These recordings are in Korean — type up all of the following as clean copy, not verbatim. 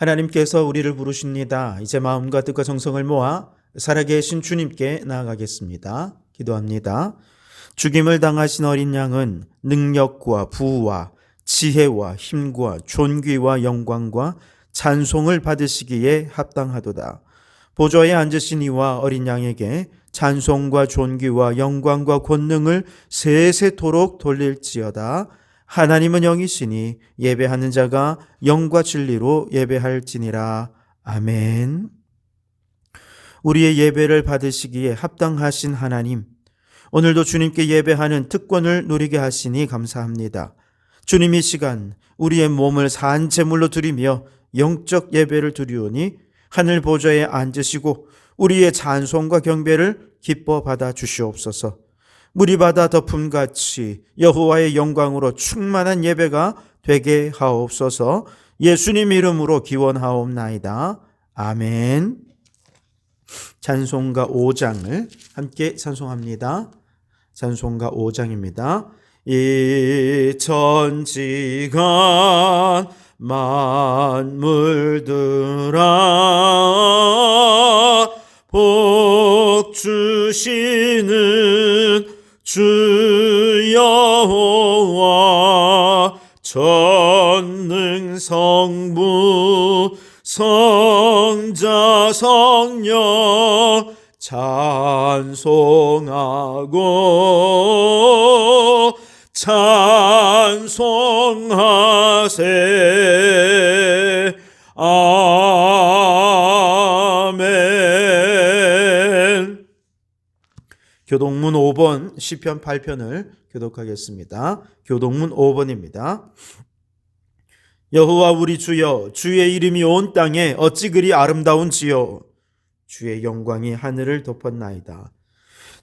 하나님께서 우리를 부르십니다. 이제 마음과 뜻과 정성을 모아 살아계신 주님께 나아가겠습니다. 기도합니다. 죽임을 당하신 어린 양은 능력과 부와 지혜와 힘과 존귀와 영광과 찬송을 받으시기에 합당하도다. 보좌에 앉으신 이와 어린 양에게 찬송과 존귀와 영광과 권능을 세세토록 돌릴지어다. 하나님은 영이시니 예배하는 자가 영과 진리로 예배할지니라. 아멘. 우리의 예배를 받으시기에 합당하신 하나님, 오늘도 주님께 예배하는 특권을 누리게 하시니 감사합니다. 주님, 이 시간 우리의 몸을 산 제물로 드리며 영적 예배를 드리오니 하늘 보좌에 앉으시고 우리의 찬송과 경배를 기뻐 받아 주시옵소서. 물이 바다 덮음같이 여호와의 영광으로 충만한 예배가 되게 하옵소서. 예수님 이름으로 기원하옵나이다. 아멘. 찬송가 5장을 함께 찬송합니다. 찬송가 5장입니다. 이 천지간 만물들아 복 주시는 주 여호와 전능 성부 성자 성령 찬송하고 찬송하세. 아멘. 교동문 5번 시편 8편을 교독하겠습니다. 교동문 5번입니다. 여호와 우리 주여, 주의 이름이 온 땅에 어찌 그리 아름다운지요. 주의 영광이 하늘을 덮었나이다.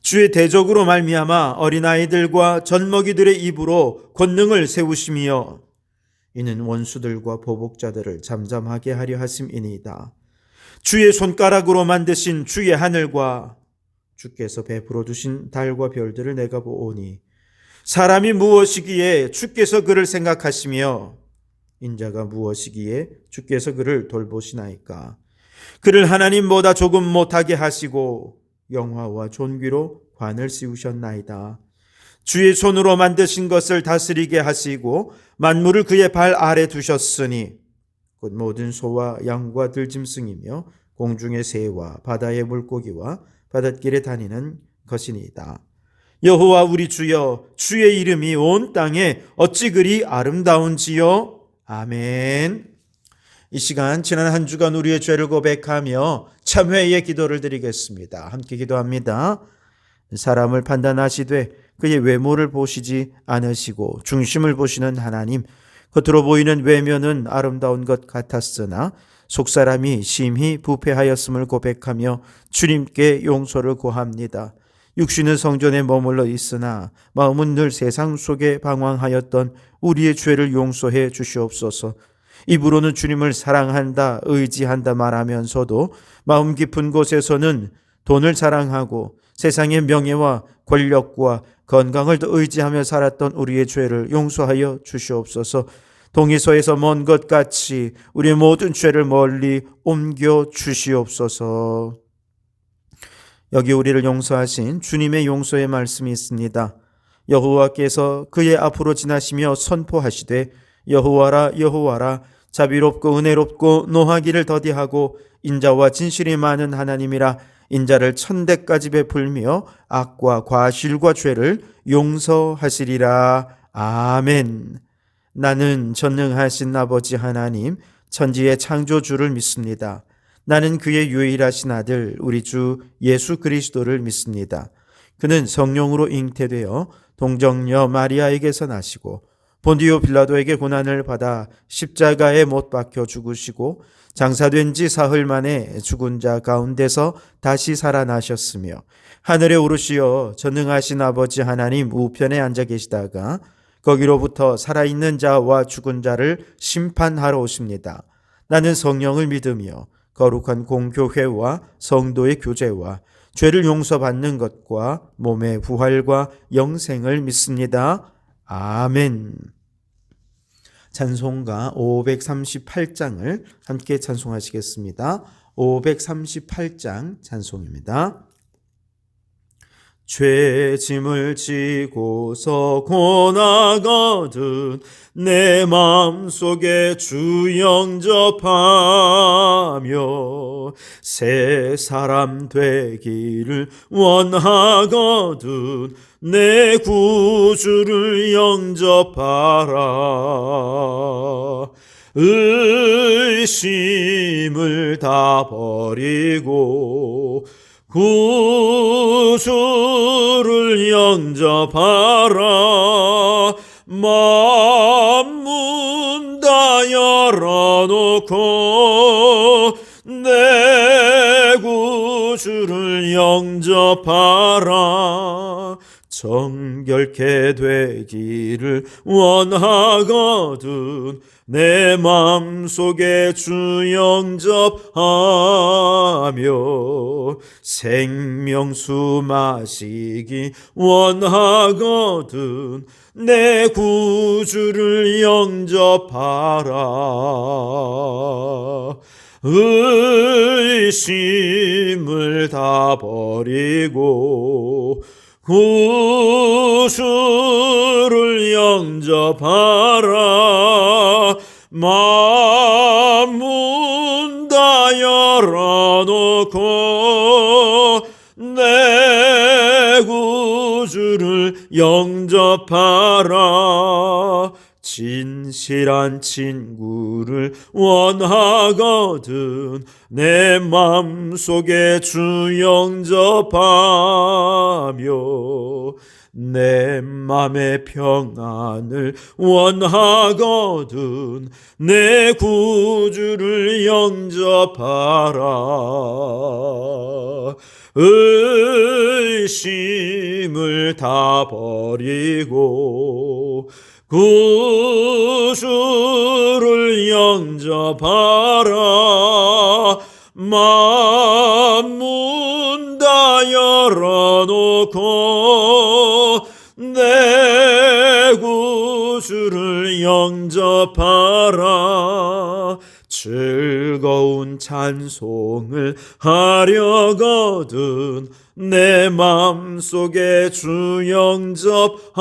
주의 대적으로 말미암아 어린아이들과 젖먹이들의 입으로 권능을 세우시며 이는 원수들과 보복자들을 잠잠하게 하려 하심이니이다. 주의 손가락으로 만드신 주의 하늘과 주께서 베풀어 두신 달과 별들을 내가 보오니 사람이 무엇이기에 주께서 그를 생각하시며 인자가 무엇이기에 주께서 그를 돌보시나이까. 그를 하나님보다 조금 못하게 하시고 영화와 존귀로 관을 씌우셨나이다. 주의 손으로 만드신 것을 다스리게 하시고 만물을 그의 발 아래 두셨으니 곧 모든 소와 양과 들짐승이며 공중의 새와 바다의 물고기와 바닷길에 다니는 것이니이다. 여호와 우리 주여, 주의 이름이 온 땅에 어찌 그리 아름다운지요. 아멘. 이 시간 지난 한 주간 우리의 죄를 고백하며 참회의 기도를 드리겠습니다. 함께 기도합니다. 사람을 판단하시되 그의 외모를 보시지 않으시고 중심을 보시는 하나님, 겉으로 보이는 외면은 아름다운 것 같았으나 속사람이 심히 부패하였음을 고백하며 주님께 용서를 구합니다. 육신은 성전에 머물러 있으나 마음은 늘 세상 속에 방황하였던 우리의 죄를 용서해 주시옵소서. 입으로는 주님을 사랑한다, 의지한다 말하면서도 마음 깊은 곳에서는 돈을 자랑하고 세상의 명예와 권력과 건강을 더 의지하며 살았던 우리의 죄를 용서하여 주시옵소서. 동의서에서 먼 것 같이 우리의 모든 죄를 멀리 옮겨 주시옵소서. 여기 우리를 용서하신 주님의 용서의 말씀이 있습니다. 여호와께서 그의 앞으로 지나시며 선포하시되 여호와라 여호와라 자비롭고 은혜롭고 노하기를 더디하고 인자와 진실이 많은 하나님이라. 인자를 천대까지 베풀며 악과 과실과 죄를 용서하시리라. 아멘. 나는 전능하신 아버지 하나님 천지의 창조주를 믿습니다. 나는 그의 유일하신 아들 우리 주 예수 그리스도를 믿습니다. 그는 성령으로 잉태되어 동정녀 마리아에게서 나시고 본디오 빌라도에게 고난을 받아 십자가에 못 박혀 죽으시고 장사된 지 사흘 만에 죽은 자 가운데서 다시 살아나셨으며 하늘에 오르시어 전능하신 아버지 하나님 우편에 앉아 계시다가 거기로부터 살아있는 자와 죽은 자를 심판하러 오십니다. 나는 성령을 믿으며 거룩한 공교회와 성도의 교제와 죄를 용서받는 것과 몸의 부활과 영생을 믿습니다. 아멘. 찬송가 538장을 함께 찬송하시겠습니다. 538장 찬송입니다. 죄짐을 지고서 고나거든 내 마음속에 주 영접하며 새 사람 되기를 원하거든 내 구주를 영접하라. 의심을 다 버리고 구주를 영접하라. 마음 문 다 열어놓고 내 구주를 영접하라. 정결케 되기를 원하거든 내 마음속에 주 영접하며 생명수 마시기 원하거든 내 구주를 영접하라. 의심을 다 버리고 구주를 영접하라. 마음 문 다 열어놓고 내 구주를 영접하라. 진실한 친구를 원하거든 내 맘속에 주 영접하며 내 맘의 평안을 원하거든 내 구주를 영접하라. 의심을 다 버리고 구주를 영접하라. 마음 문 다 열어놓고 내 구주를 영접하라. 즐거운 찬송을 하려거든 내 맘속에 주 영접하며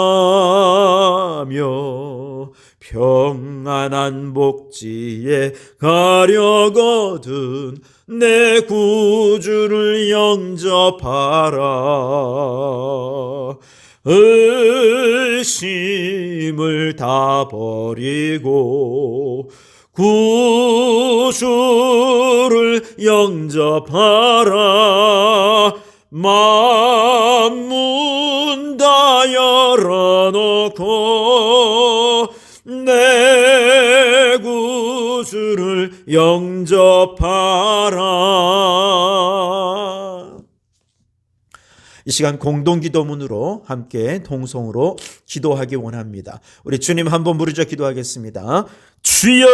평안한 복지에 가려거든 내 구주를 영접하라. 의심을 다 버리고 구주를 영접하라. 마음 문 다 열어놓고 내 구주를 영접하라. 이 시간 공동기도문으로 함께 동성으로 기도하기 원합니다. 우리 주님 한번 부르짖어 기도하겠습니다. 주여,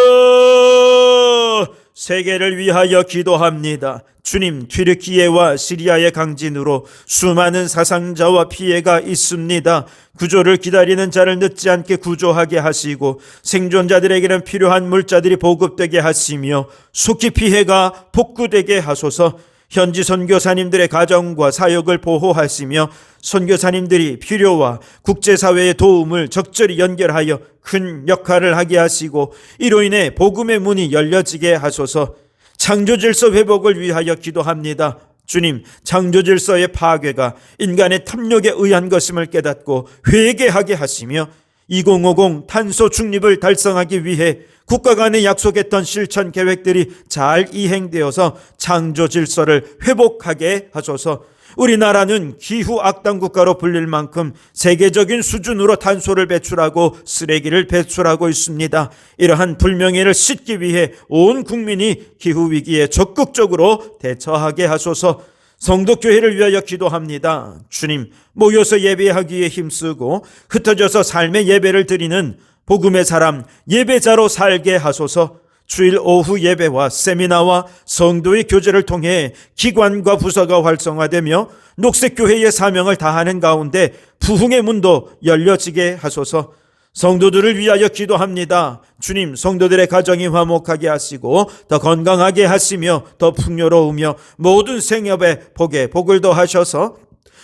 세계를 위하여 기도합니다. 주님, 튀르키예와 시리아의 강진으로 수많은 사상자와 피해가 있습니다. 구조를 기다리는 자를 늦지 않게 구조하게 하시고 생존자들에게는 필요한 물자들이 보급되게 하시며 속히 피해가 복구되게 하소서. 현지 선교사님들의 가정과 사역을 보호하시며 선교사님들이 필요와 국제사회의 도움을 적절히 연결하여 큰 역할을 하게 하시고 이로 인해 복음의 문이 열려지게 하소서. 창조질서 회복을 위하여 기도합니다. 주님, 창조질서의 파괴가 인간의 탐욕에 의한 것임을 깨닫고 회개하게 하시며 2050 탄소 중립을 달성하기 위해 국가 간에 약속했던 실천 계획들이 잘 이행되어서 창조 질서를 회복하게 하소서. 우리나라는 기후 악당 국가로 불릴 만큼 세계적인 수준으로 탄소를 배출하고 쓰레기를 배출하고 있습니다. 이러한 불명예를 씻기 위해 온 국민이 기후 위기에 적극적으로 대처하게 하소서. 성도교회를 위하여 기도합니다. 주님, 모여서 예배하기에 힘쓰고 흩어져서 삶의 예배를 드리는 복음의 사람 예배자로 살게 하소서. 주일 오후 예배와 세미나와 성도의 교제를 통해 기관과 부서가 활성화되며 녹색교회의 사명을 다하는 가운데 부흥의 문도 열려지게 하소서. 성도들을 위하여 기도합니다. 주님, 성도들의 가정이 화목하게 하시고 더 건강하게 하시며 더 풍요로우며 모든 생업에 복을 더하셔서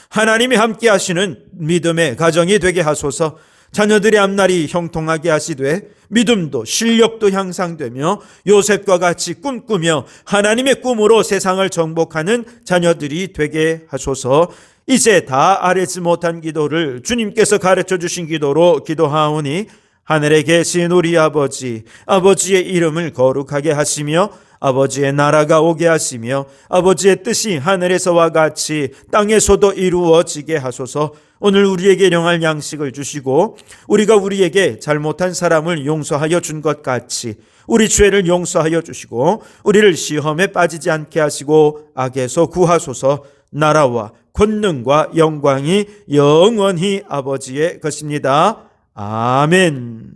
하나님이 함께 하시는 믿음의 가정이 되게 하소서. 자녀들의 앞날이 형통하게 하시되 믿음도 실력도 향상되며 요셉과 같이 꿈꾸며 하나님의 꿈으로 세상을 정복하는 자녀들이 되게 하소서. 이제 다 아뢰지 못한 기도를 주님께서 가르쳐 주신 기도로 기도하오니 하늘에 계신 우리 아버지의 이름을 거룩하게 하시며 아버지의 나라가 오게 하시며 아버지의 뜻이 하늘에서와 같이 땅에서도 이루어지게 하소서. 오늘 우리에게 일용할 양식을 주시고 우리가 우리에게 잘못한 사람을 용서하여 준 것 같이 우리 죄를 용서하여 주시고 우리를 시험에 빠지지 않게 하시고 악에서 구하소서. 나라와 권능과 영광이 영원히 아버지의 것입니다. 아멘.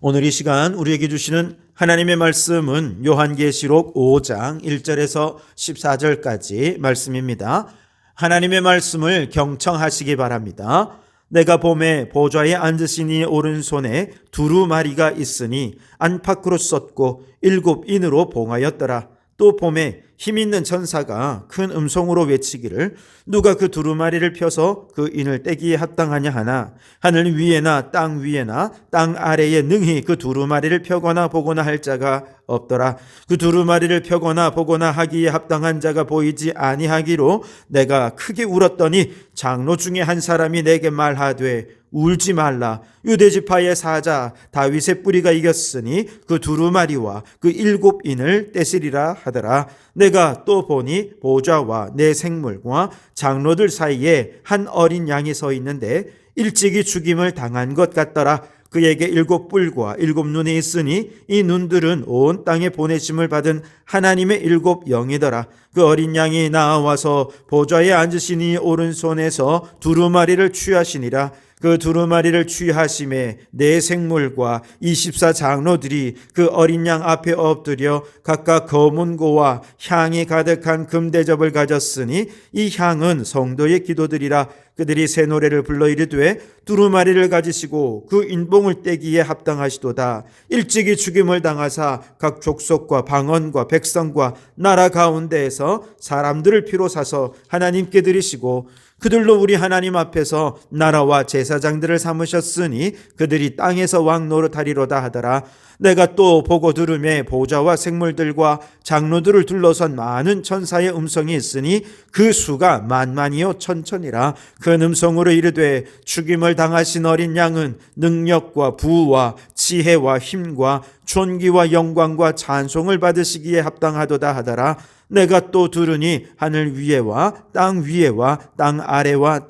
오늘 이 시간 우리에게 주시는 하나님의 말씀은 요한계시록 5장 1절에서 14절까지 말씀입니다. 하나님의 말씀을 경청하시기 바랍니다. 내가 봄에 보좌에 앉으신 이 오른손에 두루마리가 있으니 안팎으로 썼고 7인으로 봉하였더라. 또 봄에 힘있는 천사가 큰 음성으로 외치기를 누가 그 두루마리를 펴서 그 인을 떼기에 합당하냐 하나 하늘 위에나 땅 위에나 땅 아래에 능히 그 두루마리를 펴거나 보거나 할 자가 없더라. 그 두루마리를 펴거나 보거나 하기에 합당한 자가 보이지 아니하기로 내가 크게 울었더니 장로 중에 한 사람이 내게 말하되 울지 말라. 유대지파의 사자 다윗의 뿌리가 이겼으니 그 두루마리와 그 7인을 떼시리라 하더라. 내가 또 보니 보좌와 내 생물과 장로들 사이에 한 어린 양이 서 있는데 일찍이 죽임을 당한 것 같더라. 그에게 7뿔과 7눈이 있으니 이 눈들은 온 땅에 보내심을 받은 하나님의 7영이더라. 그 어린 양이 나와서 보좌에 앉으시니 오른손에서 두루마리를 취하시니라. 그 두루마리를 취하심에 네 생물과 24장로들이 그 어린 양 앞에 엎드려 각각 검은고와 향이 가득한 금대접을 가졌으니 이 향은 성도의 기도들이라. 그들이 새 노래를 불러 이르되 두루마리를 가지시고 그 인봉을 떼기에 합당하시도다. 일찍이 죽임을 당하사 각 족속과 방언과 백성과 나라 가운데에서 사람들을 피로 사서 하나님께 드리시고 그들로 우리 하나님 앞에서 나라와 제사장들을 삼으셨으니 그들이 땅에서 왕 노릇하리로다 하더라. 내가 또 보고 들음에 보좌와 생물들과 장로들을 둘러선 많은 천사의 음성이 있으니 그 수가 만만이요 천천이라. 그 음성으로 이르되 죽임을 당하신 어린 양은 능력과 부와 지혜와 힘과 존귀와 영광과 찬송을 받으시기에 합당하도다 하더라. 내가 또 들으니 하늘 위에와 땅 아래와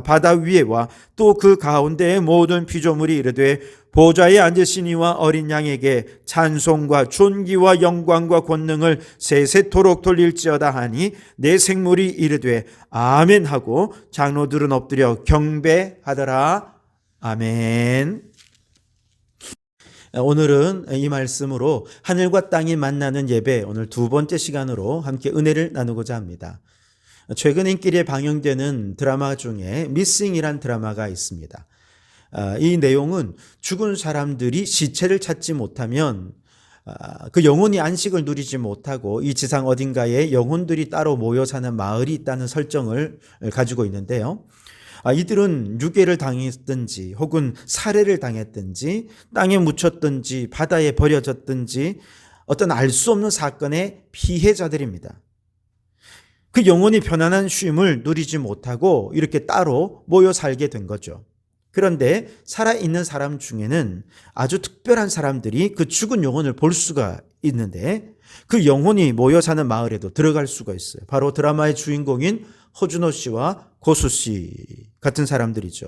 바다 위에와 또 그 가운데의 모든 피조물이 이르되 보좌에 앉으신 이와 어린 양에게 찬송과 존귀와 영광과 권능을 세세토록 돌릴지어다 하니 내 생물이 이르되 아멘 하고 장로들은 엎드려 경배하더라. 아멘. 오늘은 이 말씀으로 하늘과 땅이 만나는 예배, 오늘 두 번째 시간으로 함께 은혜를 나누고자 합니다. 최근 인기리에 방영되는 드라마 중에 미싱이란 드라마가 있습니다. 이 내용은 죽은 사람들이 시체를 찾지 못하면 그 영혼이 안식을 누리지 못하고 이 지상 어딘가에 영혼들이 따로 모여 사는 마을이 있다는 설정을 가지고 있는데요. 이들은 유괴를 당했든지 혹은 살해를 당했든지 땅에 묻혔든지 바다에 버려졌든지 어떤 알 수 없는 사건의 피해자들입니다. 그 영혼이 편안한 쉼을 누리지 못하고 이렇게 따로 모여 살게 된 거죠. 그런데 살아있는 사람 중에는 아주 특별한 사람들이 그 죽은 영혼을 볼 수가 있는데 그 영혼이 모여 사는 마을에도 들어갈 수가 있어요. 바로 드라마의 주인공인 허준호 씨와 고수 씨 같은 사람들이죠.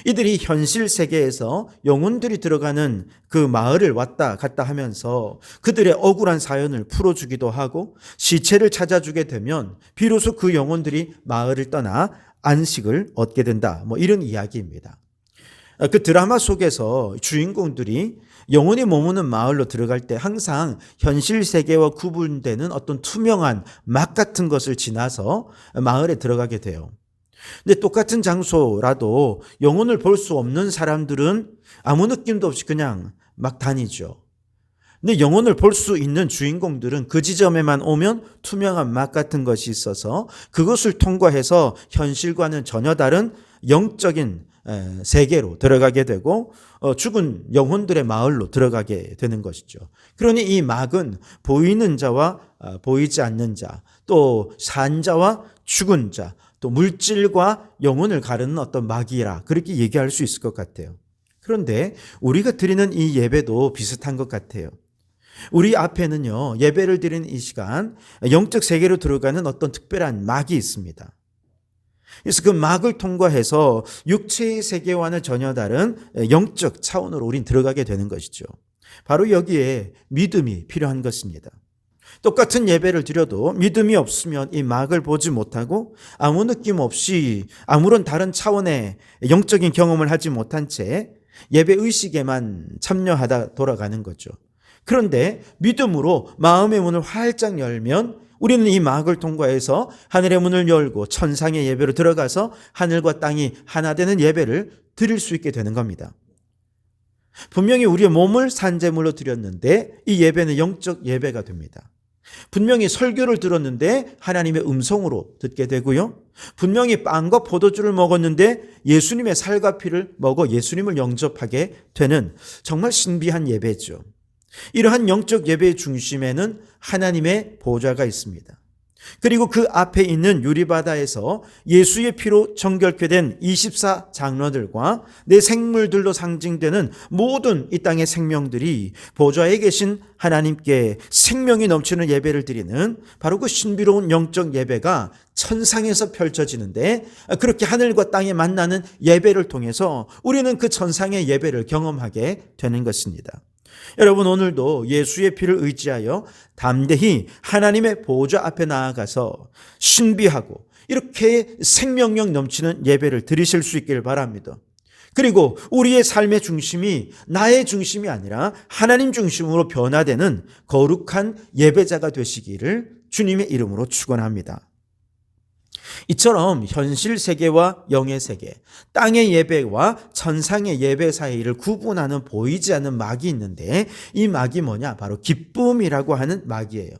이들이 현실 세계에서 영혼들이 들어가는 그 마을을 왔다 갔다 하면서 그들의 억울한 사연을 풀어주기도 하고 시체를 찾아주게 되면 비로소 그 영혼들이 마을을 떠나 안식을 얻게 된다. 이런 이야기입니다. 그 드라마 속에서 주인공들이 영혼이 머무는 마을로 들어갈 때 항상 현실 세계와 구분되는 어떤 투명한 막 같은 것을 지나서 마을에 들어가게 돼요. 근데 똑같은 장소라도 영혼을 볼 수 없는 사람들은 아무 느낌도 없이 그냥 막 다니죠. 근데 영혼을 볼 수 있는 주인공들은 그 지점에만 오면 투명한 막 같은 것이 있어서 그것을 통과해서 현실과는 전혀 다른 영적인 세계로 들어가게 되고 죽은 영혼들의 마을로 들어가게 되는 것이죠. 그러니 이 막은 보이는 자와 보이지 않는 자, 또 산 자와 죽은 자, 또 물질과 영혼을 가르는 어떤 막이라 그렇게 얘기할 수 있을 것 같아요. 그런데 우리가 드리는 이 예배도 비슷한 것 같아요. 우리 앞에는요, 예배를 드리는 이 시간 영적 세계로 들어가는 어떤 특별한 막이 있습니다. 그래서 그 막을 통과해서 육체의 세계와는 전혀 다른 영적 차원으로 우린 들어가게 되는 것이죠. 바로 여기에 믿음이 필요한 것입니다. 똑같은 예배를 드려도 믿음이 없으면 이 막을 보지 못하고 아무 느낌 없이 아무런 다른 차원의 영적인 경험을 하지 못한 채 예배 의식에만 참여하다 돌아가는 거죠. 그런데 믿음으로 마음의 문을 활짝 열면 우리는 이 막을 통과해서 하늘의 문을 열고 천상의 예배로 들어가서 하늘과 땅이 하나 되는 예배를 드릴 수 있게 되는 겁니다. 분명히 우리의 몸을 산제물로 드렸는데 이 예배는 영적 예배가 됩니다. 분명히 설교를 들었는데 하나님의 음성으로 듣게 되고요. 분명히 빵과 포도주를 먹었는데 예수님의 살과 피를 먹어 예수님을 영접하게 되는 정말 신비한 예배죠. 이러한 영적 예배의 중심에는 하나님의 보좌가 있습니다. 그리고 그 앞에 있는 유리바다에서 예수의 피로 정결케 된 24 장로들과 내 생물들로 상징되는 모든 이 땅의 생명들이 보좌에 계신 하나님께 생명이 넘치는 예배를 드리는 바로 그 신비로운 영적 예배가 천상에서 펼쳐지는데, 그렇게 하늘과 땅에 만나는 예배를 통해서 우리는 그 천상의 예배를 경험하게 되는 것입니다. 여러분, 오늘도 예수의 피를 의지하여 담대히 하나님의 보좌 앞에 나아가서 신비하고 이렇게 생명력 넘치는 예배를 드리실 수 있길 바랍니다. 그리고 우리의 삶의 중심이 나의 중심이 아니라 하나님 중심으로 변화되는 거룩한 예배자가 되시기를 주님의 이름으로 축원합니다. 이처럼 현실 세계와 영의 세계, 땅의 예배와 천상의 예배 사이를 구분하는 보이지 않는 막이 있는데 이 막이 뭐냐? 바로 기쁨이라고 하는 막이에요.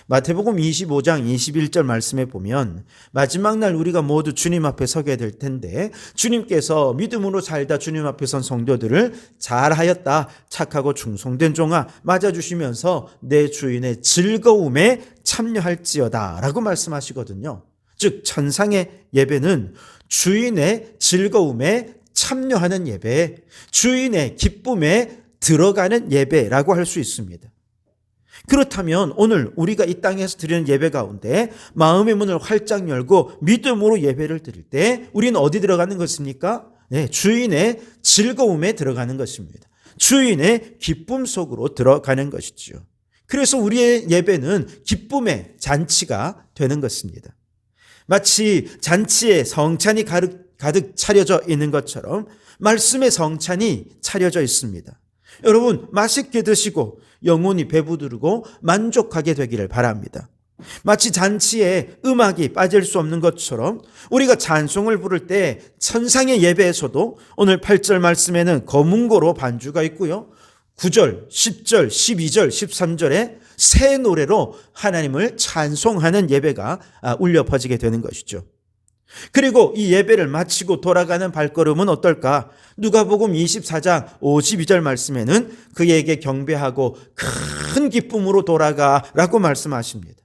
마태복음 25장 21절 말씀에 보면 마지막 날 우리가 모두 주님 앞에 서게 될 텐데 주님께서 믿음으로 살다 주님 앞에 선 성도들을 잘하였다, 착하고 충성된 종아 맞아주시면서 내 주인의 즐거움에 참여할지어다 라고 말씀하시거든요. 즉 천상의 예배는 주인의 즐거움에 참여하는 예배, 주인의 기쁨에 들어가는 예배라고 할 수 있습니다. 그렇다면 오늘 우리가 이 땅에서 드리는 예배 가운데 마음의 문을 활짝 열고 믿음으로 예배를 드릴 때 우리는 어디 들어가는 것입니까? 네, 주인의 즐거움에 들어가는 것입니다. 주인의 기쁨 속으로 들어가는 것이죠. 그래서 우리의 예배는 기쁨의 잔치가 되는 것입니다. 마치 잔치에 성찬이 가득 차려져 있는 것처럼 말씀의 성찬이 차려져 있습니다. 여러분, 맛있게 드시고 영혼이 배부르고 만족하게 되기를 바랍니다. 마치 잔치에 음악이 빠질 수 없는 것처럼 우리가 찬송을 부를 때 천상의 예배에서도 오늘 8절 말씀에는 거문고로 반주가 있고요. 9절, 10절, 12절, 13절에 새 노래로 하나님을 찬송하는 예배가 울려 퍼지게 되는 것이죠. 그리고 이 예배를 마치고 돌아가는 발걸음은 어떨까? 누가복음 24장 52절 말씀에는 그에게 경배하고 큰 기쁨으로 돌아가라고 말씀하십니다.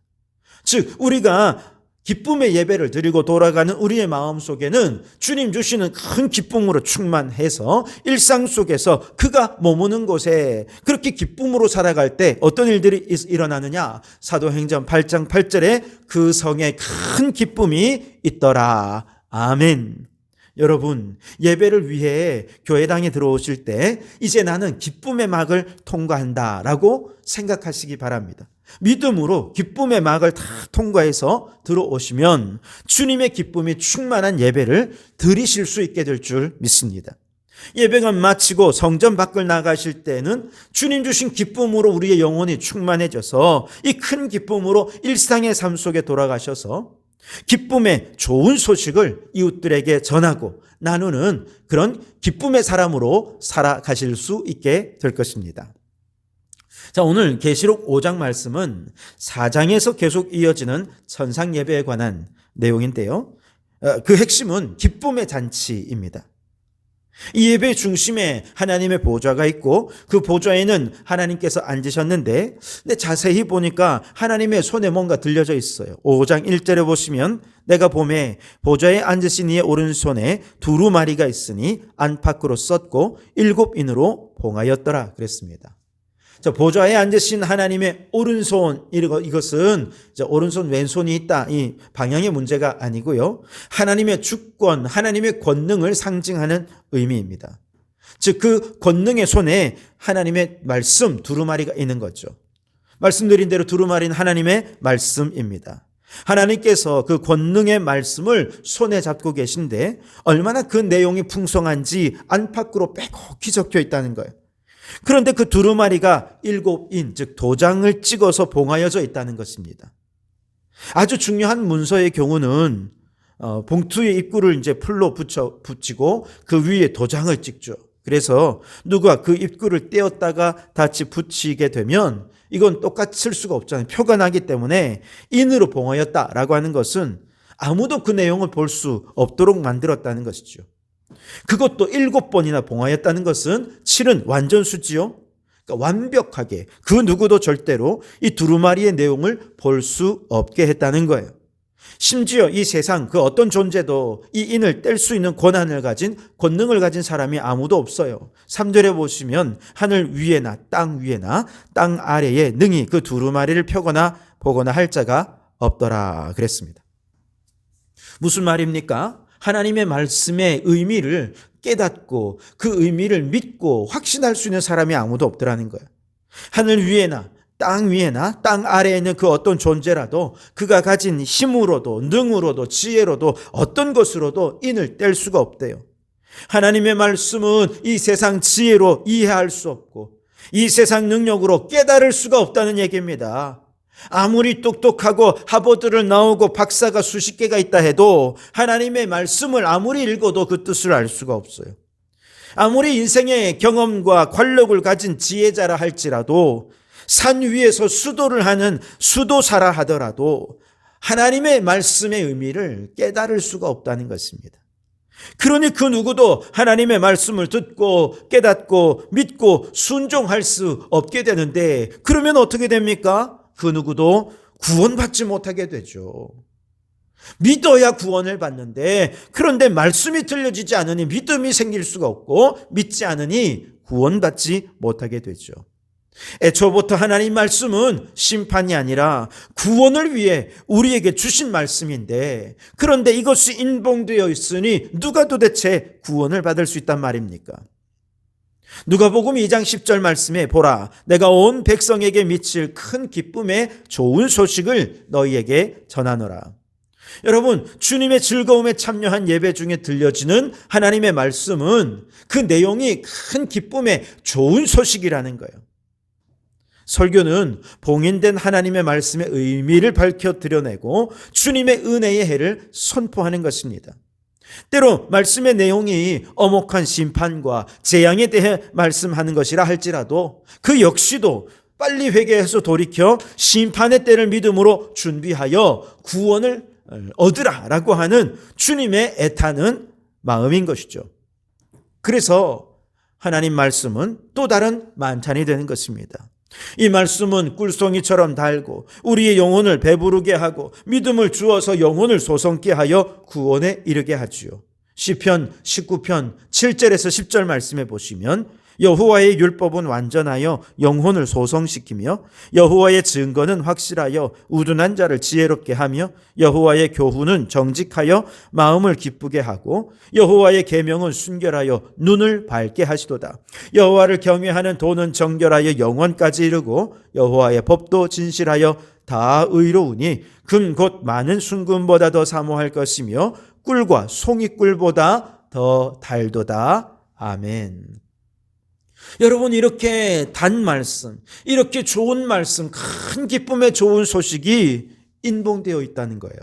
즉 우리가 기쁨의 예배를 드리고 돌아가는 우리의 마음 속에는 주님 주시는 큰 기쁨으로 충만해서 일상 속에서 그가 머무는 곳에 그렇게 기쁨으로 살아갈 때 어떤 일들이 일어나느냐? 사도행전 8장 8절에 그 성에 큰 기쁨이 있더라. 아멘. 여러분, 예배를 위해 교회당에 들어오실 때 이제 나는 기쁨의 막을 통과한다라고 생각하시기 바랍니다. 믿음으로 기쁨의 막을 다 통과해서 들어오시면 주님의 기쁨이 충만한 예배를 드리실 수 있게 될 줄 믿습니다. 예배가 마치고 성전 밖을 나가실 때는 주님 주신 기쁨으로 우리의 영혼이 충만해져서 이 큰 기쁨으로 일상의 삶 속에 돌아가셔서 기쁨의 좋은 소식을 이웃들에게 전하고 나누는 그런 기쁨의 사람으로 살아가실 수 있게 될 것입니다. 자, 오늘 계시록 5장 말씀은 4장에서 계속 이어지는 천상 예배에 관한 내용인데요. 그 핵심은 기쁨의 잔치입니다. 이 예배의 중심에 하나님의 보좌가 있고 그 보좌에는 하나님께서 앉으셨는데 근데 자세히 보니까 하나님의 손에 뭔가 들려져 있어요. 5장 1절에 보시면 내가 보매 보좌에 앉으신 이의 오른손에 두루마리가 있으니 안팎으로 썼고 7인으로 봉하였더라 그랬습니다. 자, 보좌에 앉으신 하나님의 오른손, 이것은 오른손 왼손이 있다 이 방향의 문제가 아니고요, 하나님의 주권, 하나님의 권능을 상징하는 의미입니다. 즉 그 권능의 손에 하나님의 말씀 두루마리가 있는 거죠. 말씀드린 대로 두루마리는 하나님의 말씀입니다. 하나님께서 그 권능의 말씀을 손에 잡고 계신데 얼마나 그 내용이 풍성한지 안팎으로 빼곡히 적혀 있다는 거예요. 그런데 그 두루마리가 7인, 즉 도장을 찍어서 봉하여져 있다는 것입니다. 아주 중요한 문서의 경우는 봉투의 입구를 이제 풀로 붙이고 그 위에 도장을 찍죠. 그래서 누가 그 입구를 떼었다가 다시 붙이게 되면 이건 똑같이 쓸 수가 없잖아요. 표가 나기 때문에 인으로 봉하였다라고 하는 것은 아무도 그 내용을 볼 수 없도록 만들었다는 것이죠. 그것도 7번이나 봉하였다는 것은 7은 완전수지요. 그러니까 완벽하게 그 누구도 절대로 이 두루마리의 내용을 볼 수 없게 했다는 거예요. 심지어 이 세상 그 어떤 존재도 이 인을 뗄 수 있는 권능을 가진 사람이 아무도 없어요. 3절에 보시면 하늘 위에나 땅 아래에 능히 그 두루마리를 펴거나 보거나 할 자가 없더라 그랬습니다. 무슨 말입니까? 하나님의 말씀의 의미를 깨닫고 그 의미를 믿고 확신할 수 있는 사람이 아무도 없더라는 거예요. 하늘 위에나 땅 아래에 있는 그 어떤 존재라도 그가 가진 힘으로도 능으로도 지혜로도 어떤 것으로도 인을 뗄 수가 없대요. 하나님의 말씀은 이 세상 지혜로 이해할 수 없고 이 세상 능력으로 깨달을 수가 없다는 얘기입니다. 아무리 똑똑하고 하버드를 나오고 박사가 수십 개가 있다 해도 하나님의 말씀을 아무리 읽어도 그 뜻을 알 수가 없어요. 아무리 인생의 경험과 관록을 가진 지혜자라 할지라도 산 위에서 수도를 하는 수도사라 하더라도 하나님의 말씀의 의미를 깨달을 수가 없다는 것입니다. 그러니 그 누구도 하나님의 말씀을 듣고 깨닫고 믿고 순종할 수 없게 되는데 그러면 어떻게 됩니까? 그 누구도 구원받지 못하게 되죠. 믿어야 구원을 받는데 그런데 말씀이 들려지지 않으니 믿음이 생길 수가 없고 믿지 않으니 구원받지 못하게 되죠. 애초부터 하나님 말씀은 심판이 아니라 구원을 위해 우리에게 주신 말씀인데 그런데 이것이 인봉되어 있으니 누가 도대체 구원을 받을 수 있단 말입니까? 누가복음 2장 10절 말씀에 보라 내가 온 백성에게 미칠 큰 기쁨의 좋은 소식을 너희에게 전하노라. 여러분, 주님의 즐거움에 참여한 예배 중에 들려지는 하나님의 말씀은 그 내용이 큰 기쁨의 좋은 소식이라는 거예요. 설교는 봉인된 하나님의 말씀의 의미를 밝혀 드러내고 주님의 은혜의 해를 선포하는 것입니다. 때로 말씀의 내용이 엄혹한 심판과 재앙에 대해 말씀하는 것이라 할지라도 그 역시도 빨리 회개해서 돌이켜 심판의 때를 믿음으로 준비하여 구원을 얻으라라고 하는 주님의 애타는 마음인 것이죠. 그래서 하나님 말씀은 또 다른 만찬이 되는 것입니다. 이 말씀은 꿀송이처럼 달고 우리의 영혼을 배부르게 하고 믿음을 주어서 영혼을 소성케 하여 구원에 이르게 하지요. 시편 19편 7절에서 10절 말씀해 보시면 여호와의 율법은 완전하여 영혼을 소성시키며 여호와의 증거는 확실하여 우둔한 자를 지혜롭게 하며 여호와의 교훈은 정직하여 마음을 기쁘게 하고 여호와의 계명은 순결하여 눈을 밝게 하시도다. 여호와를 경외하는 도는 정결하여 영원까지 이르고 여호와의 법도 진실하여 다 의로우니 금 곧 많은 순금보다 더 사모할 것이며 꿀과 송이꿀보다 더 달도다. 아멘. 여러분, 이렇게 단 말씀, 이렇게 좋은 말씀, 큰 기쁨의 좋은 소식이 인봉되어 있다는 거예요.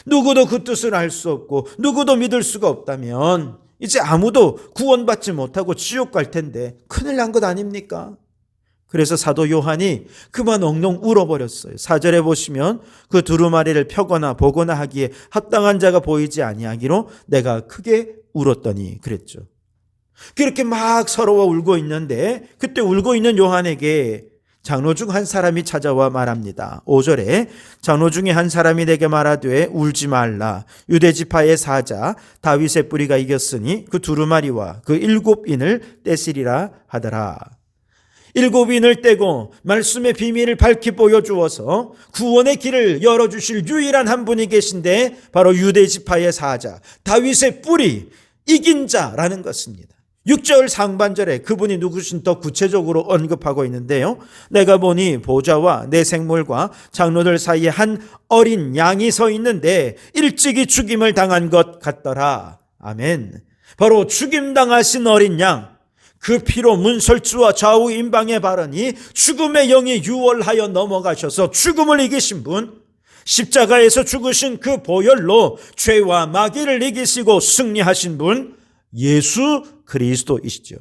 누구도 그 뜻을 알 수 없고 누구도 믿을 수가 없다면 이제 아무도 구원받지 못하고 지옥 갈 텐데 큰일 난 것 아닙니까? 그래서 사도 요한이 그만 엉엉 울어버렸어요. 4절에 보시면 그 두루마리를 펴거나 보거나 하기에 합당한 자가 보이지 아니하기로 내가 크게 울었더니 그랬죠. 그렇게 막 서러워 울고 있는데 그때 울고 있는 요한에게 장로 중 한 사람이 찾아와 말합니다. 5절에 장로 중에 한 사람이 내게 말하되 울지 말라. 유대 지파의 사자 다윗의 뿌리가 이겼으니 그 두루마리와 그 7인을 떼시리라 하더라. 7인을 떼고 말씀의 비밀을 밝히 보여주어서 구원의 길을 열어주실 유일한 한 분이 계신데 바로 유대 지파의 사자 다윗의 뿌리 이긴 자라는 것입니다. 6절 상반절에 그분이 누구신 더 구체적으로 언급하고 있는데요. 내가 보니 보좌와 내 생물과 장로들 사이에 한 어린 양이 서 있는데 일찍이 죽임을 당한 것 같더라. 아멘. 바로 죽임당하신 어린 양, 그 피로 문설주와 좌우 임방의 발언이 죽음의 영이 유월하여 넘어가셔서 죽음을 이기신 분, 십자가에서 죽으신 그 보혈로 죄와 마귀를 이기시고 승리하신 분, 예수 그리스도이시죠.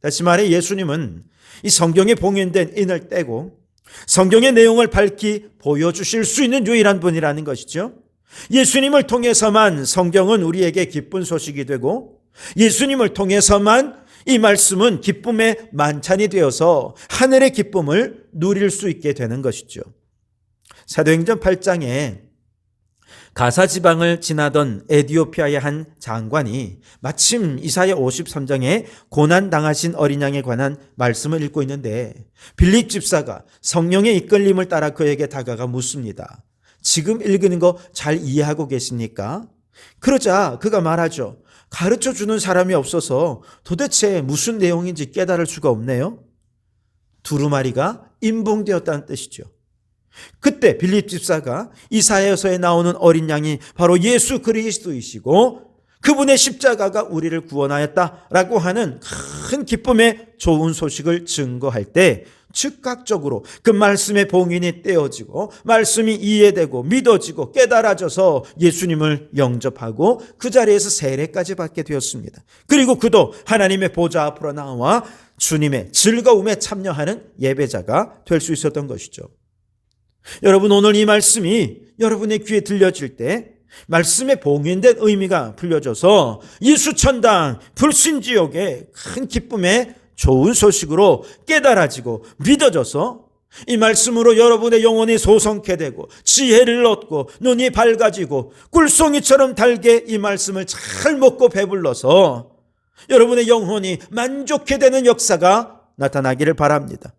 다시 말해 예수님은 이 성경에 봉인된 인을 떼고 성경의 내용을 밝히 보여주실 수 있는 유일한 분이라는 것이죠. 예수님을 통해서만 성경은 우리에게 기쁜 소식이 되고 예수님을 통해서만 이 말씀은 기쁨의 만찬이 되어서 하늘의 기쁨을 누릴 수 있게 되는 것이죠. 사도행전 8장에 가사 지방을 지나던 에디오피아의 한 장관이 마침 이사야 53장에 고난당하신 어린 양에 관한 말씀을 읽고 있는데 빌립 집사가 성령의 이끌림을 따라 그에게 다가가 묻습니다. 지금 읽는 거 잘 이해하고 계십니까? 그러자 그가 말하죠. 가르쳐주는 사람이 없어서 도대체 무슨 내용인지 깨달을 수가 없네요. 두루마리가 임봉되었다는 뜻이죠. 그때 빌립 집사가 이사야서에 나오는 어린 양이 바로 예수 그리스도이시고 그분의 십자가가 우리를 구원하였다라고 하는 큰 기쁨의 좋은 소식을 증거할 때 즉각적으로 그 말씀의 봉인이 떼어지고 말씀이 이해되고 믿어지고 깨달아져서 예수님을 영접하고 그 자리에서 세례까지 받게 되었습니다. 그리고 그도 하나님의 보좌 앞으로 나와 주님의 즐거움에 참여하는 예배자가 될 수 있었던 것이죠. 여러분, 오늘 이 말씀이 여러분의 귀에 들려질 때 말씀에 봉인된 의미가 풀려져서 이수천당 불신지옥의 큰 기쁨의 좋은 소식으로 깨달아지고 믿어져서 이 말씀으로 여러분의 영혼이 소성케 되고 지혜를 얻고 눈이 밝아지고 꿀송이처럼 달게 이 말씀을 잘 먹고 배불러서 여러분의 영혼이 만족해 되는 역사가 나타나기를 바랍니다.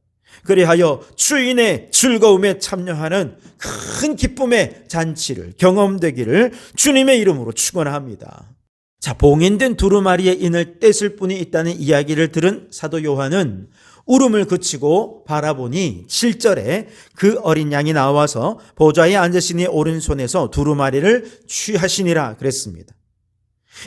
그리하여 주인의 즐거움에 참여하는 큰 기쁨의 잔치를 경험되기를 주님의 이름으로 축원합니다. 자, 봉인된 두루마리의 인을 떼실 분이 있다는 이야기를 들은 사도 요한은 울음을 그치고 바라보니 7절에 그 어린 양이 나와서 보좌에 앉으시니 오른손에서 두루마리를 취하시니라 그랬습니다.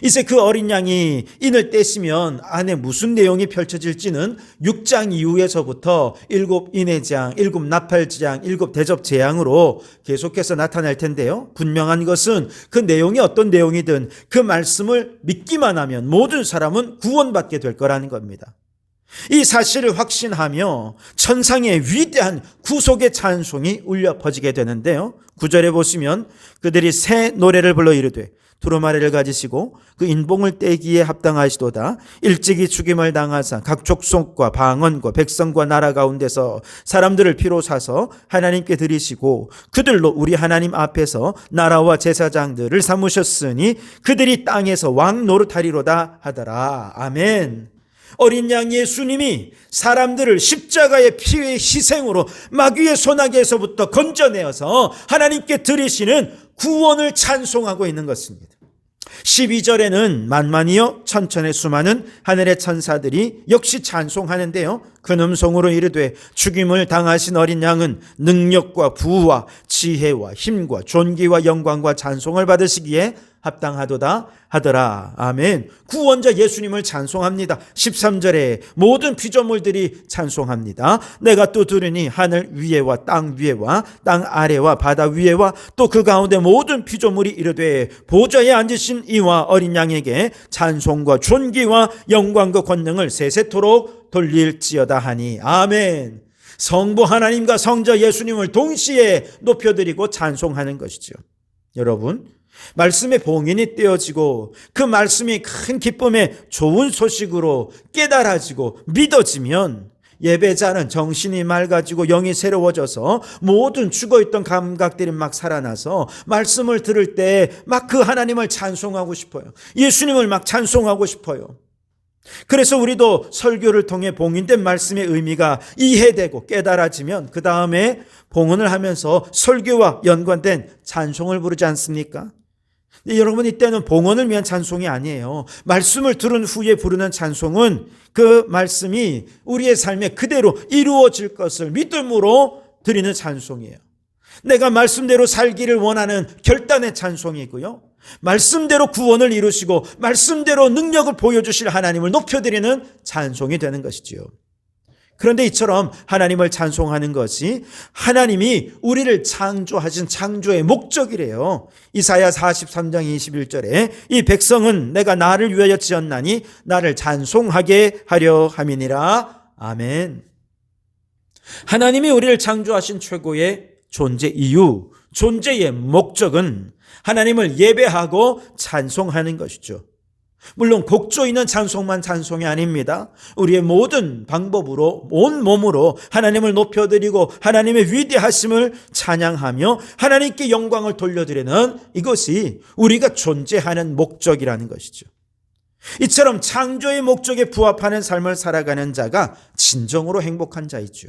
이제 그 어린 양이 인을 떼시면 안에 무슨 내용이 펼쳐질지는 6장 이후에서부터 7인의 장, 7나팔장, 7대접재앙으로 계속해서 나타날 텐데요. 분명한 것은 그 내용이 어떤 내용이든 그 말씀을 믿기만 하면 모든 사람은 구원받게 될 거라는 겁니다. 이 사실을 확신하며 천상의 위대한 구속의 찬송이 울려 퍼지게 되는데요. 9절에 보시면 그들이 새 노래를 불러 이르되 두루마리를 가지시고 그 인봉을 떼기에 합당하시도다. 일찍이 죽임을 당하사 각 족속과 방언과 백성과 나라 가운데서 사람들을 피로 사서 하나님께 드리시고 그들로 우리 하나님 앞에서 나라와 제사장들을 삼으셨으니 그들이 땅에서 왕 노릇하리로다 하더라. 아멘. 어린 양 예수님이 사람들을 십자가의 피의 희생으로 마귀의 소나기에서부터 건져내어서 하나님께 드리시는 구원을 찬송하고 있는 것입니다. 12절에는 만만이여 천천의 수많은 하늘의 천사들이 역시 찬송하는데요. 큰 음성으로 이르되 죽임을 당하신 어린 양은 능력과 부와 지혜와 힘과 존귀와 영광과 찬송을 받으시기에 합당하도다 하더라. 아멘. 구원자 예수님을 찬송합니다. 13절에 모든 피조물들이 찬송합니다. 내가 또 들으니 하늘 위에와 땅 위에와 땅 아래와 바다 위에와 또 그 가운데 모든 피조물이 이르되 보좌에 앉으신 이와 어린 양에게 찬송과 존귀와 영광과 권능을 세세토록 돌릴지어다 하니. 아멘. 성부 하나님과 성자 예수님을 동시에 높여드리고 찬송하는 것이죠. 여러분, 말씀의 봉인이 떼어지고 그 말씀이 큰 기쁨의 좋은 소식으로 깨달아지고 믿어지면 예배자는 정신이 맑아지고 영이 새로워져서 모든 죽어있던 감각들이 막 살아나서 말씀을 들을 때 막 그 하나님을 찬송하고 싶어요. 예수님을 막 찬송하고 싶어요. 그래서 우리도 설교를 통해 봉인된 말씀의 의미가 이해되고 깨달아지면 그 다음에 봉헌을 하면서 설교와 연관된 찬송을 부르지 않습니까? 여러분, 이때는 봉헌을 위한 찬송이 아니에요. 말씀을 들은 후에 부르는 찬송은 그 말씀이 우리의 삶에 그대로 이루어질 것을 믿음으로 드리는 찬송이에요. 내가 말씀대로 살기를 원하는 결단의 찬송이고요. 말씀대로 구원을 이루시고 말씀대로 능력을 보여주실 하나님을 높여드리는 찬송이 되는 것이지요. 그런데 이처럼 하나님을 찬송하는 것이 하나님이 우리를 창조하신 창조의 목적이래요. 이사야 43장 21절에 이 백성은 내가 나를 위하여 지었나니 나를 찬송하게 하려 함이니라. 아멘. 하나님이 우리를 창조하신 최고의 존재 이유, 존재의 목적은 하나님을 예배하고 찬송하는 것이죠. 물론 곡조 있는 찬송만 찬송이 아닙니다. 우리의 모든 방법으로 온 몸으로 하나님을 높여드리고 하나님의 위대하심을 찬양하며 하나님께 영광을 돌려드리는 이것이 우리가 존재하는 목적이라는 것이죠. 이처럼 창조의 목적에 부합하는 삶을 살아가는 자가 진정으로 행복한 자이죠.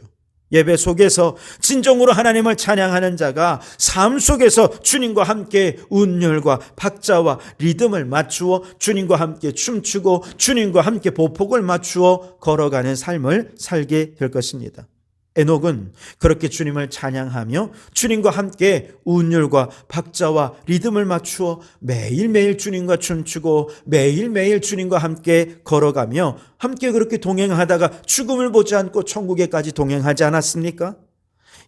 예배 속에서 진정으로 하나님을 찬양하는 자가 삶 속에서 주님과 함께 운율과 박자와 리듬을 맞추어 주님과 함께 춤추고 주님과 함께 보폭을 맞추어 걸어가는 삶을 살게 될 것입니다. 에녹은 그렇게 주님을 찬양하며 주님과 함께 운율과 박자와 리듬을 맞추어 매일매일 주님과 춤추고 매일매일 주님과 함께 걸어가며 함께 그렇게 동행하다가 죽음을 보지 않고 천국에까지 동행하지 않았습니까?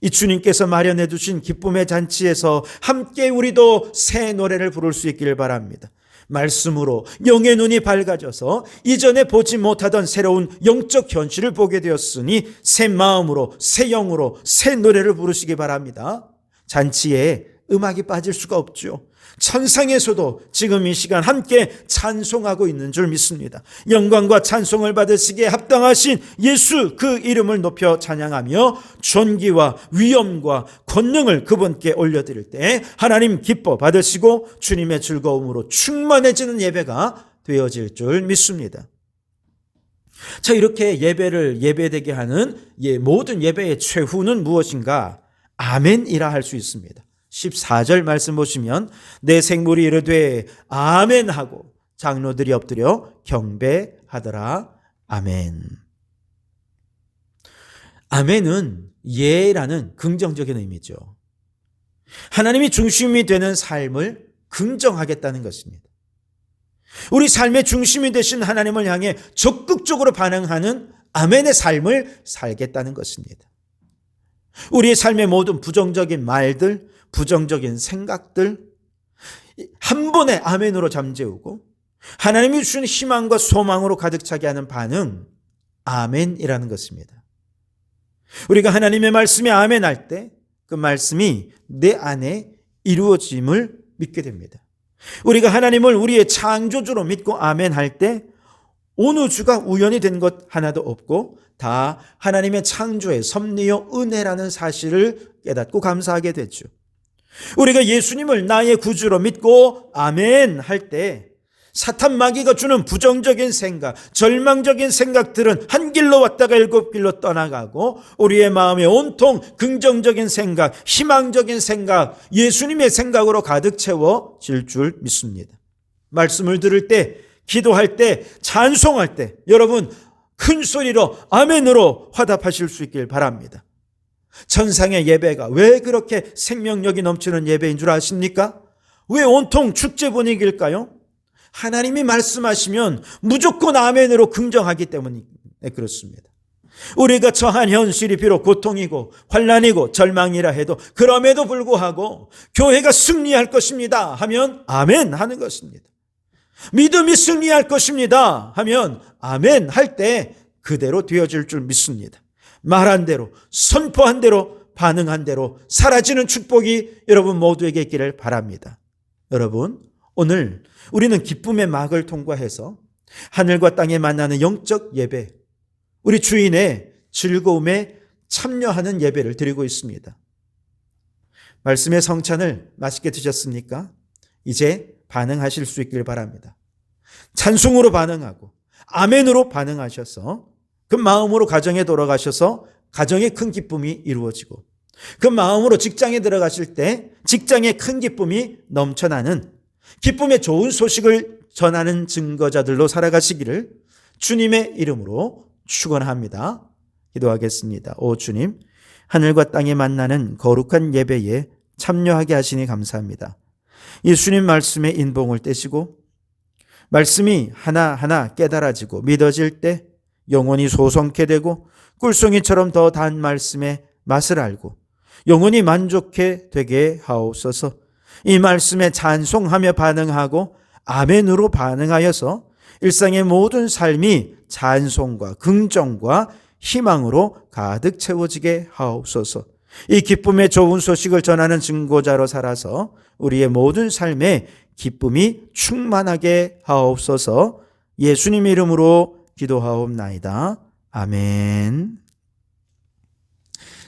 이 주님께서 마련해 두신 기쁨의 잔치에서 함께 우리도 새 노래를 부를 수 있기를 바랍니다. 말씀으로 영의 눈이 밝아져서 이전에 보지 못하던 새로운 영적 현실을 보게 되었으니 새 마음으로 새 영으로 새 노래를 부르시기 바랍니다. 잔치에 음악이 빠질 수가 없죠. 천상에서도 지금 이 시간 함께 찬송하고 있는 줄 믿습니다. 영광과 찬송을 받으시기에 합당하신 예수 그 이름을 높여 찬양하며 존귀와 위엄과 권능을 그분께 올려드릴 때 하나님 기뻐 받으시고 주님의 즐거움으로 충만해지는 예배가 되어질 줄 믿습니다. 자, 이렇게 예배를 예배되게 하는 모든 예배의 최후는 무엇인가? 아멘이라 할 수 있습니다. 14절 말씀 보시면 내 생물이 이르되 아멘 하고 장로들이 엎드려 경배하더라. 아멘. 아멘은 예라는 긍정적인 의미죠. 하나님이 중심이 되는 삶을 긍정하겠다는 것입니다. 우리 삶의 중심이 되신 하나님을 향해 적극적으로 반응하는 아멘의 삶을 살겠다는 것입니다. 우리의 삶의 모든 부정적인 말들, 부정적인 생각들 한 번에 아멘으로 잠재우고 하나님이 주신 희망과 소망으로 가득 차게 하는 반응, 아멘이라는 것입니다. 우리가 하나님의 말씀에 아멘할 때 그 말씀이 내 안에 이루어짐을 믿게 됩니다. 우리가 하나님을 우리의 창조주로 믿고 아멘할 때 온 우주가 우연이 된 것 하나도 없고 다 하나님의 창조의 섭리요 은혜라는 사실을 깨닫고 감사하게 되죠. 우리가 예수님을 나의 구주로 믿고 아멘 할 때 사탄 마귀가 주는 부정적인 생각, 절망적인 생각들은 한 길로 왔다가 일곱 길로 떠나가고 우리의 마음에 온통 긍정적인 생각, 희망적인 생각, 예수님의 생각으로 가득 채워질 줄 믿습니다. 말씀을 들을 때, 기도할 때, 찬송할 때 여러분 큰 소리로 아멘으로 화답하실 수 있길 바랍니다. 천상의 예배가 왜 그렇게 생명력이 넘치는 예배인 줄 아십니까? 왜 온통 축제 분위기일까요? 하나님이 말씀하시면 무조건 아멘으로 긍정하기 때문에 그렇습니다. 우리가 처한 현실이 비록 고통이고 환난이고 절망이라 해도 그럼에도 불구하고 교회가 승리할 것입니다 하면 아멘 하는 것입니다. 믿음이 승리할 것입니다 하면 아멘 할 때 그대로 되어질 줄 믿습니다. 말한 대로, 선포한 대로, 반응한 대로 사라지는 축복이 여러분 모두에게 있기를 바랍니다. 여러분, 오늘 우리는 기쁨의 막을 통과해서 하늘과 땅에 만나는 영적 예배, 우리 주인의 즐거움에 참여하는 예배를 드리고 있습니다. 말씀의 성찬을 맛있게 드셨습니까? 이제 반응하실 수 있길 바랍니다. 찬송으로 반응하고 아멘으로 반응하셔서 그 마음으로 가정에 돌아가셔서 가정에 큰 기쁨이 이루어지고 그 마음으로 직장에 들어가실 때 직장에 큰 기쁨이 넘쳐나는 기쁨의 좋은 소식을 전하는 증거자들로 살아가시기를 주님의 이름으로 축원합니다. 기도하겠습니다. 오 주님, 하늘과 땅에 만나는 거룩한 예배에 참여하게 하시니 감사합니다. 예수님 말씀의 인봉을 떼시고 말씀이 하나하나 깨달아지고 믿어질 때 영혼이 소성케 되고 꿀송이처럼 더 단 말씀의 맛을 알고 영혼이 만족해 되게 하옵소서. 이 말씀에 찬송하며 반응하고 아멘으로 반응하여서 일상의 모든 삶이 찬송과 긍정과 희망으로 가득 채워지게 하옵소서. 이 기쁨의 좋은 소식을 전하는 증거자로 살아서 우리의 모든 삶에 기쁨이 충만하게 하옵소서. 예수님 이름으로 기도하옵나이다. 아멘.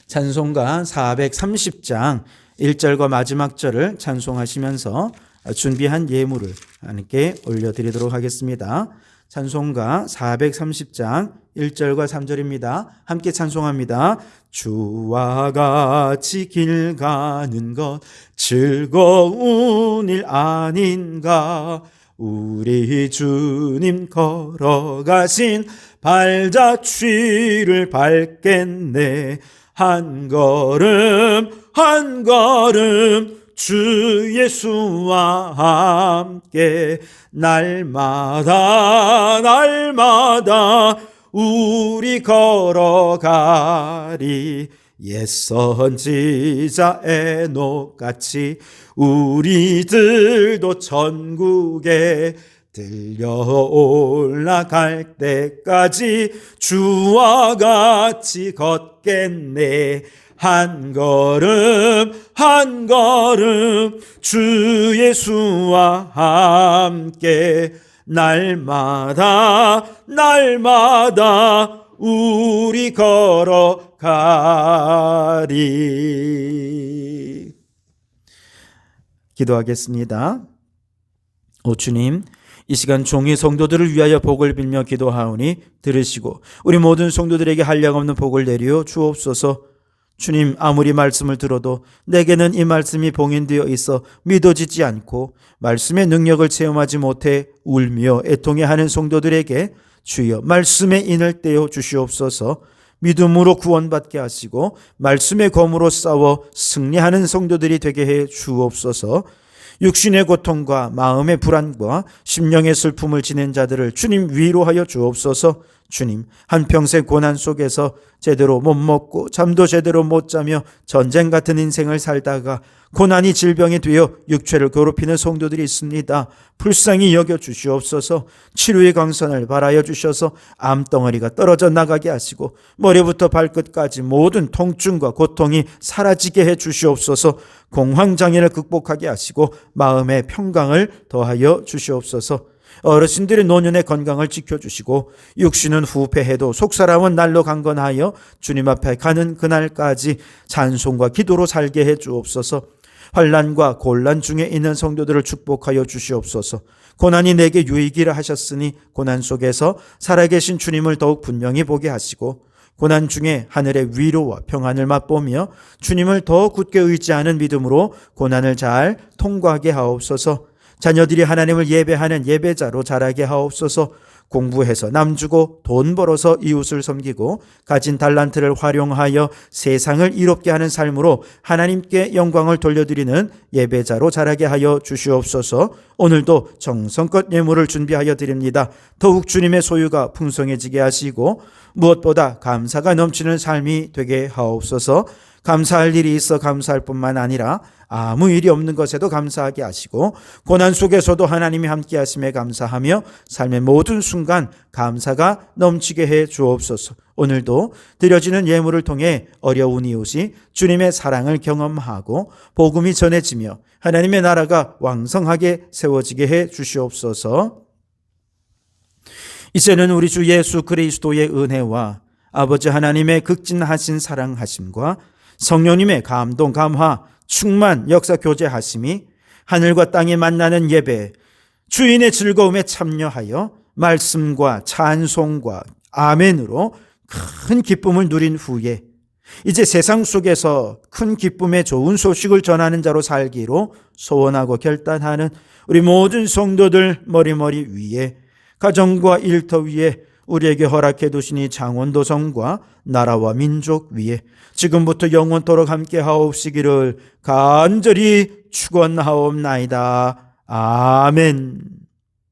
찬송가 430장 1절과 마지막 절을 찬송하시면서 준비한 예물을 하나님께 올려드리도록 하겠습니다. 찬송가 430장 1절과 3절입니다. 함께 찬송합니다. 주와 같이 길 가는 것 즐거운 일 아닌가. 우리 주님 걸어가신 발자취를 밟겠네. 한 걸음 한 걸음 주 예수와 함께 날마다 날마다 우리 걸어가리. 옛 선지자 에녹같이 우리들도 천국에 들려 올라갈 때까지 주와 같이 걷겠네. 한 걸음 한 걸음 주 예수와 함께 날마다 날마다 우리 걸어가리. 기도하겠습니다. 오 주님, 이 시간 종의 성도들을 위하여 복을 빌며 기도하오니 들으시고 우리 모든 성도들에게 한량없는 복을 내려 주옵소서. 주님, 아무리 말씀을 들어도 내게는 이 말씀이 봉인되어 있어 믿어지지 않고 말씀의 능력을 체험하지 못해 울며 애통해하는 성도들에게 주여 말씀의 인을 떼어 주시옵소서. 믿음으로 구원받게 하시고 말씀의 검으로 싸워 승리하는 성도들이 되게 해 주옵소서. 육신의 고통과 마음의 불안과 심령의 슬픔을 지낸 자들을 주님 위로하여 주옵소서. 주님, 한평생 고난 속에서 제대로 못 먹고 잠도 제대로 못 자며 전쟁 같은 인생을 살다가 고난이 질병이 되어 육체를 괴롭히는 성도들이 있습니다. 불쌍히 여겨 주시옵소서. 치료의 강선을 발하여 주셔서 암덩어리가 떨어져 나가게 하시고 머리부터 발끝까지 모든 통증과 고통이 사라지게 해 주시옵소서. 공황장애를 극복하게 하시고 마음의 평강을 더하여 주시옵소서. 어르신들의 노년의 건강을 지켜주시고 육신은 후패해도 속사람은 날로 강건하여 주님 앞에 가는 그날까지 찬송과 기도로 살게 해 주옵소서. 환난과 곤란 중에 있는 성도들을 축복하여 주시옵소서. 고난이 내게 유익이라 하셨으니 고난 속에서 살아계신 주님을 더욱 분명히 보게 하시고 고난 중에 하늘의 위로와 평안을 맛보며 주님을 더 굳게 의지하는 믿음으로 고난을 잘 통과하게 하옵소서. 자녀들이 하나님을 예배하는 예배자로 자라게 하옵소서. 공부해서 남주고 돈 벌어서 이웃을 섬기고 가진 달란트를 활용하여 세상을 이롭게 하는 삶으로 하나님께 영광을 돌려드리는 예배자로 자라게 하여 주시옵소서. 오늘도 정성껏 예물을 준비하여 드립니다. 더욱 주님의 소유가 풍성해지게 하시고 무엇보다 감사가 넘치는 삶이 되게 하옵소서. 감사할 일이 있어 감사할 뿐만 아니라 아무 일이 없는 것에도 감사하게 하시고 고난 속에서도 하나님이 함께 하심에 감사하며 삶의 모든 순간 감사가 넘치게 해 주옵소서. 오늘도 드려지는 예물을 통해 어려운 이웃이 주님의 사랑을 경험하고 복음이 전해지며 하나님의 나라가 왕성하게 세워지게 해 주시옵소서. 이제는 우리 주 예수 그리스도의 은혜와 아버지 하나님의 극진하신 사랑하심과 성령님의 감동, 감화, 충만, 역사 교제하심이 하늘과 땅이 만나는 예배, 주인의 즐거움에 참여하여 말씀과 찬송과 아멘으로 큰 기쁨을 누린 후에 이제 세상 속에서 큰 기쁨의 좋은 소식을 전하는 자로 살기로 소원하고 결단하는 우리 모든 성도들 머리머리 위에, 가정과 일터 위에, 우리에게 허락해 두시니 장원도성과 나라와 민족 위에 지금부터 영원토록 함께 하옵시기를 간절히 축원하옵나이다. 아멘.